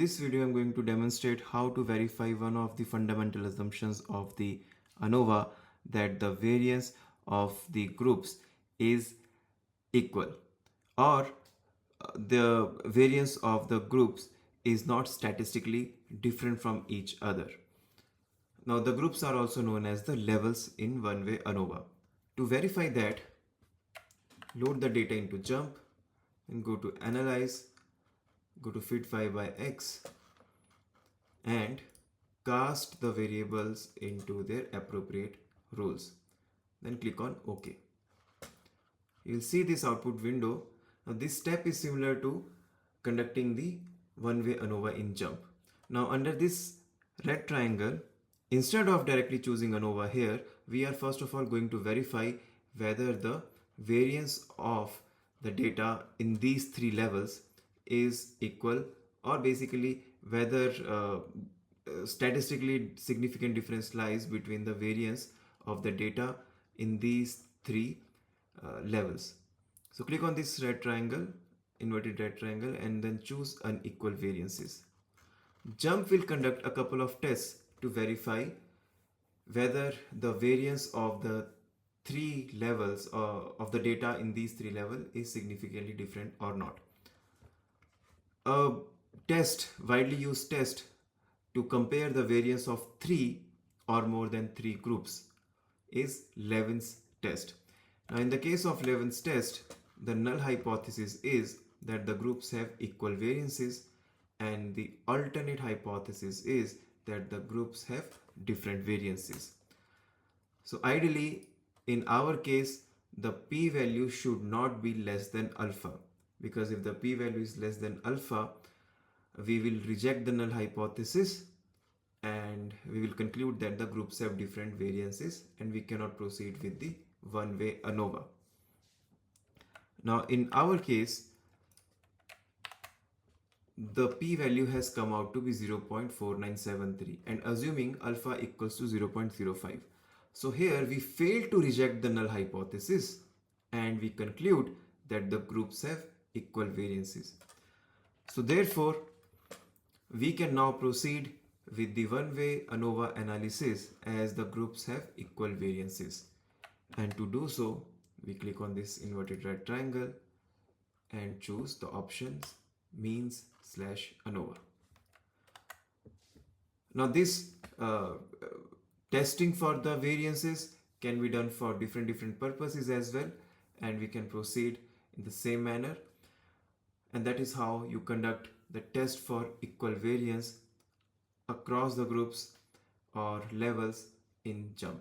This video I'm going to demonstrate how to verify one of the fundamental assumptions of the ANOVA, that the variance of the groups is equal, or the variance of the groups is not statistically different from each other. Now the groups are also known as the levels in one-way ANOVA. To verify that, load the data into JMP and go to Analyze, go to Fit 5 by X and cast the variables into their appropriate roles. Then click on OK. You'll see this output window. Now this step is similar to conducting the one-way ANOVA in JMP. Now under this red triangle, instead of directly choosing ANOVA here, we are first of all going to verify whether the variance of the data in these three levels is equal, or basically whether statistically significant difference lies between the variance of the data in these three levels. So click on this red triangle, inverted red triangle, and then choose unequal variances. JMP will conduct a couple of tests to verify whether the variance of the three levels of the data in these three levels is significantly different or not. A widely used test to compare the variance of three or more than three groups is Levene's test. Now in the case of Levene's test, the null hypothesis is that the groups have equal variances, and the alternate hypothesis is that the groups have different variances. So ideally, in our case, the p-value should not be less than alpha, because if the p-value is less than alpha, we will reject the null hypothesis and we will conclude that the groups have different variances and we cannot proceed with the one-way ANOVA. Now in our case, the p-value has come out to be 0.4973, and assuming alpha equals to 0.05. So here we fail to reject the null hypothesis and we conclude that the groups have equal variances. So therefore, we can now proceed with the one-way ANOVA analysis as the groups have equal variances. And to do so, we click on this inverted red triangle and choose the options means/ANOVA. Now this testing for the variances can be done for different purposes as well, and we can proceed in the same manner, and that is how you conduct the test for equal variance across the groups or levels in JMP.